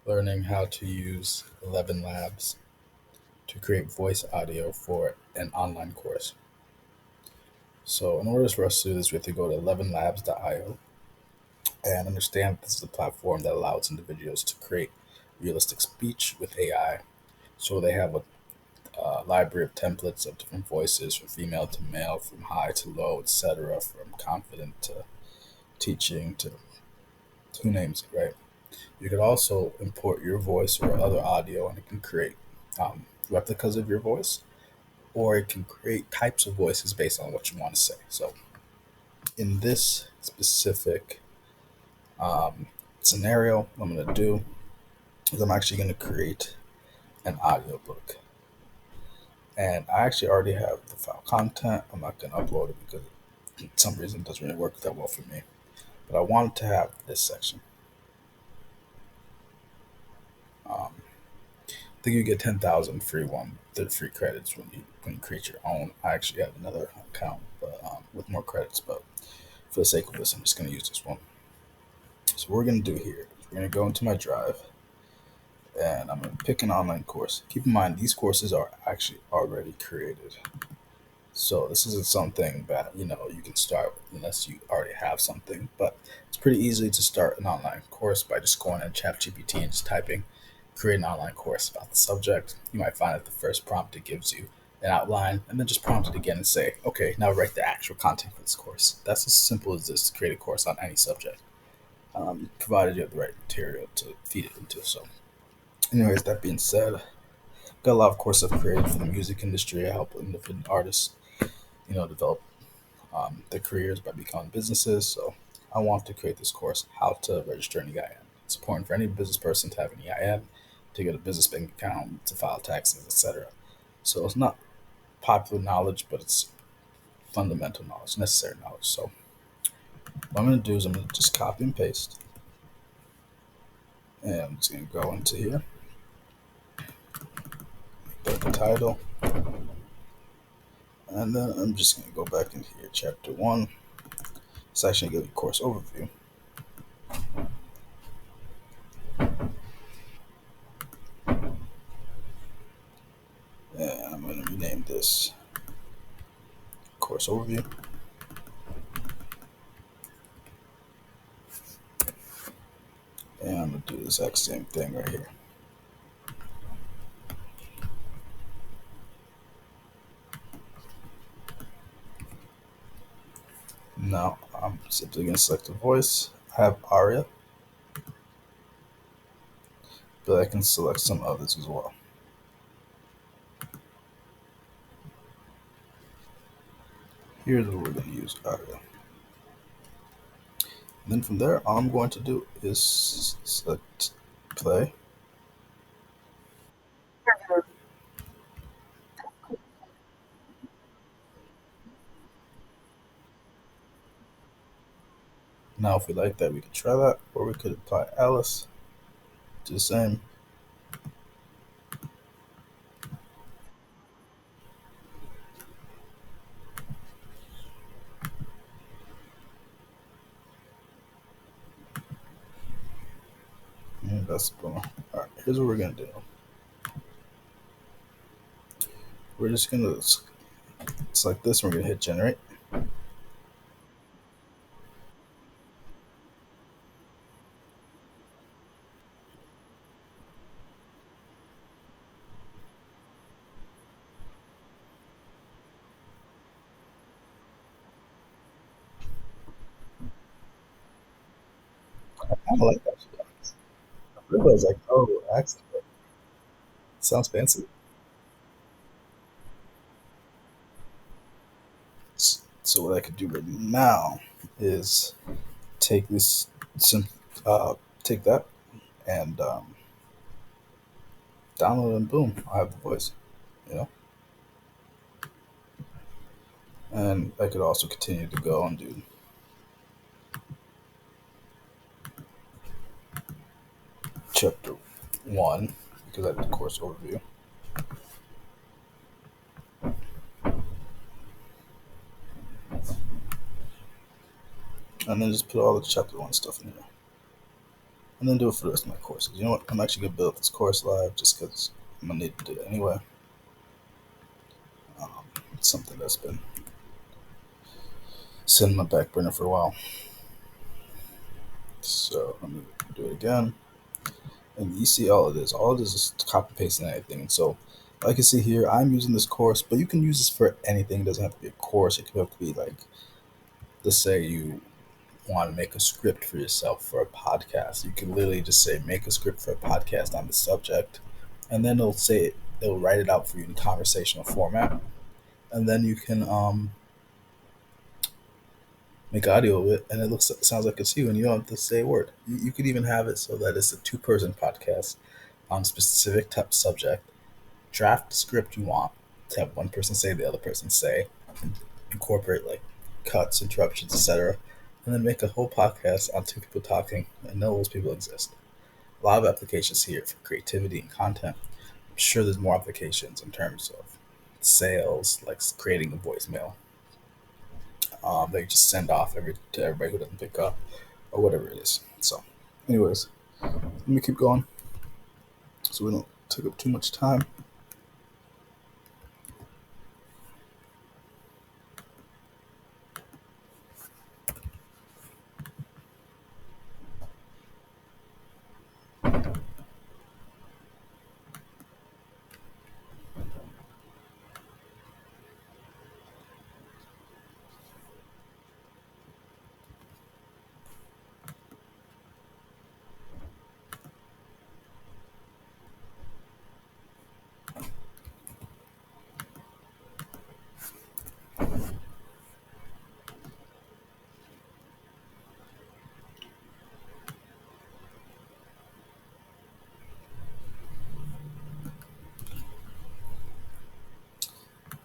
learning how to use 11 Labs to create voice audio for an online course. So, in order for us to do this, we have to go to 11labs.io and understand this is a platform that allows individuals to create realistic speech with AI. So, they have a library of templates of different voices from female to male, from high to low, etc., from confident to teaching to who names it, right? You could also import your voice or other audio, and it can create replicas of your voice, or it can create types of voices based on what you want to say. So, in this specific scenario, what I'm going to do is I'm actually going to create an audiobook. And I actually already have the file content. I'm not going to upload it because for some reason it doesn't really work that well for me. But I wanted to have this section. Um, I think you get 10,000 free credits when you create your own. I actually have another account, but with more credits. But for the sake of this, I'm just going to use this one. So what we're going to do here is we're going to go into my drive, and I'm going to pick an online course. Keep in mind these courses are actually already created, so this isn't something that you can start unless you already have something. But it's pretty easy to start an online course by just going in ChatGPT and just typing create an online course about the subject. You might find that the first prompt it gives you an outline, and then just prompt it again and say, okay, now write the actual content for this course. That's as simple as this to create a course on any subject, provided you have the right material to feed it into. So, anyways, that being said, got a lot of courses I've created for the music industry. I help independent artists, develop their careers by becoming businesses. So, I want to create this course, how to register an EIN. It's important for any business person to have an EIN, to get a business bank account, to file taxes, etc. So it's not popular knowledge, but it's fundamental knowledge, necessary knowledge. So what I'm going to do is I'm going to just copy and paste, and I'm just going to go into here, put the title, and then I'm just going to go back into here, chapter one. It's actually going to give you a course overview. And I'm going to rename this course overview. And I'm going to do the exact same thing right here. Now I'm simply going to select a voice. I have Aria, but I can select some others as well. Here's what we're going to use, Aria. And then from there, all I'm going to do is select play. Now, if we like that, we could try that, or we could apply Alice, do the same. And that's boom. All right, here's what we're going to do. We're just going to select this, and we're going to hit generate. I like that. I realized, like, oh, accent. Sounds fancy. So what I could do right now is take this, sim- uh, take that, and download, and boom, I have the voice. You know, and I could also continue to go and do chapter one because I did the course overview, and then just put all the chapter one stuff in here. and then do it for the rest of my courses. You know what? I'm actually gonna build this course live just because I'm gonna need to do it anyway. It's something that's been sitting in my back burner for a while. So let me do it again. And you see all of this. All of this is copy pasting anything. And so like you see here, I'm using this course, but you can use this for anything. It doesn't have to be a course. It could have to be like, let's say you want to make a script for yourself for a podcast. You can literally just say make a script for a podcast on the subject, and then it'll write it out for you in conversational format, and then you can make audio of it, and sounds like it's you, and you don't have to say a word. You could even have it so that it's a two-person podcast on a specific type subject. Draft the script you want to have one person say, the other person say, and incorporate like cuts, interruptions, etc., and then make a whole podcast on two people talking, and know those people exist. A lot of applications here for creativity and content. I'm sure there's more applications in terms of sales, like creating a voicemail they just send off to everybody who doesn't pick up or whatever it is. So, anyways, let me keep going so we don't take up too much time.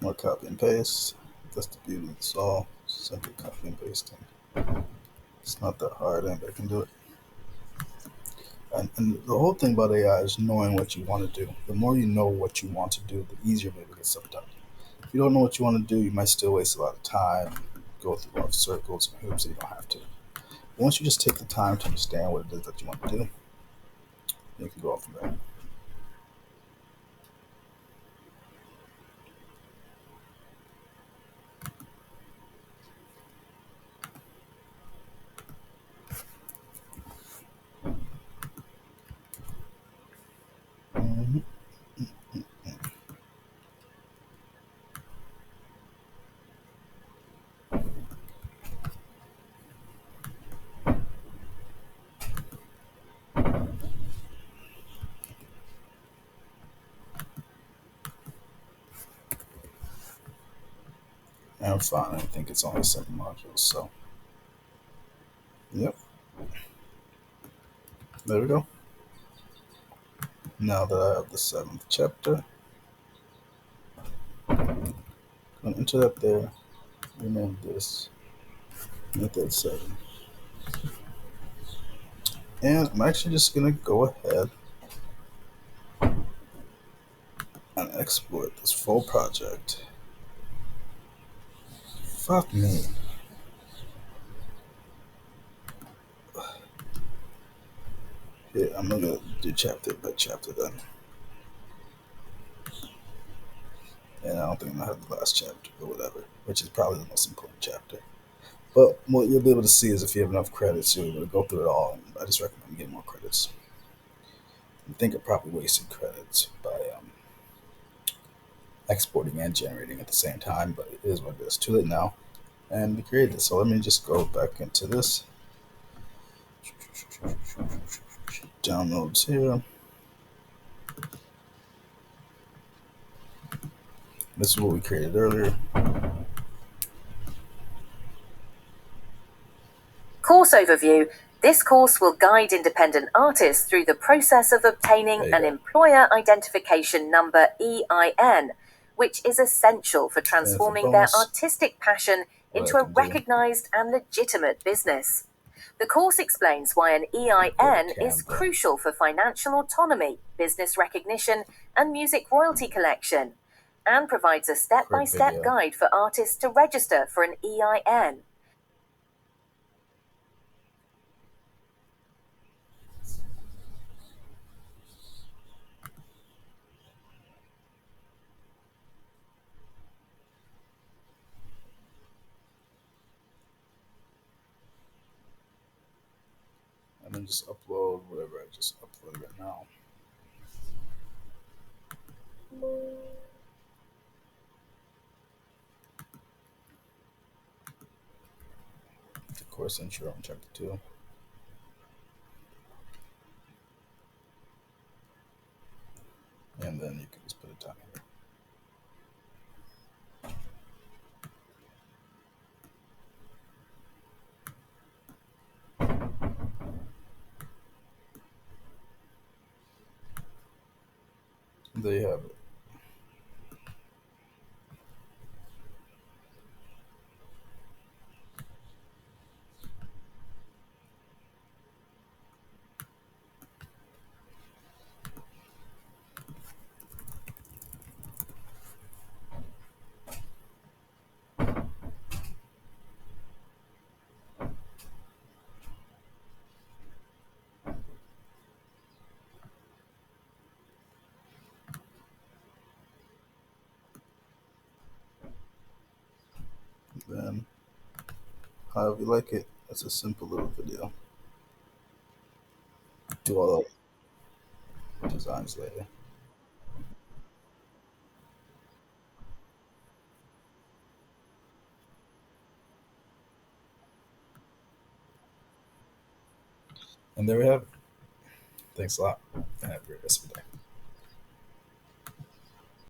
More copy and paste. That's the beauty of this all. Simply copy and pasting. It's not that hard. Anybody can do it. And the whole thing about AI is knowing what you want to do. The more you know what you want to do, the easier it will get stuff done. If you don't know what you want to do, you might still waste a lot of time, go through a lot of circles and hoops that you don't have to. But once you just take the time to understand what it is that you want to do, you can go off from there. Mm-hmm. I'm fine. I think it's only 7 modules. So, yep. There we go. Now that I have the 7th chapter, I'm going to enter that there, rename this, make that 7. And I'm actually just going to go ahead and export this full project. Fuck me. Yeah, I'm going to do chapter by chapter then. And I don't think I'm going to have the last chapter or whatever, which is probably the most important chapter. But what you'll be able to see is if you have enough credits, you'll be able to go through it all. And I just recommend getting more credits. I think I probably wasted credits by exporting and generating at the same time, but it is what it is. Too late now. And we created this. So let me just go back into this. Downloads here. This is what we created earlier. Course overview. This course will guide independent artists through the process of obtaining an Employer Identification Number EIN, which is essential for transforming their artistic passion into a recognized and legitimate business. The course explains why an EIN is crucial for financial autonomy, business recognition, and music royalty collection, and provides a step-by-step guide for artists to register for an EIN. and just upload whatever I just uploaded right now. The course intro in chapter 2. And then you can just put a time here. There you have it. Then, however you like it, that's a simple little video. Do all the designs later. And there we have it. Thanks a lot. And have a great rest of the day.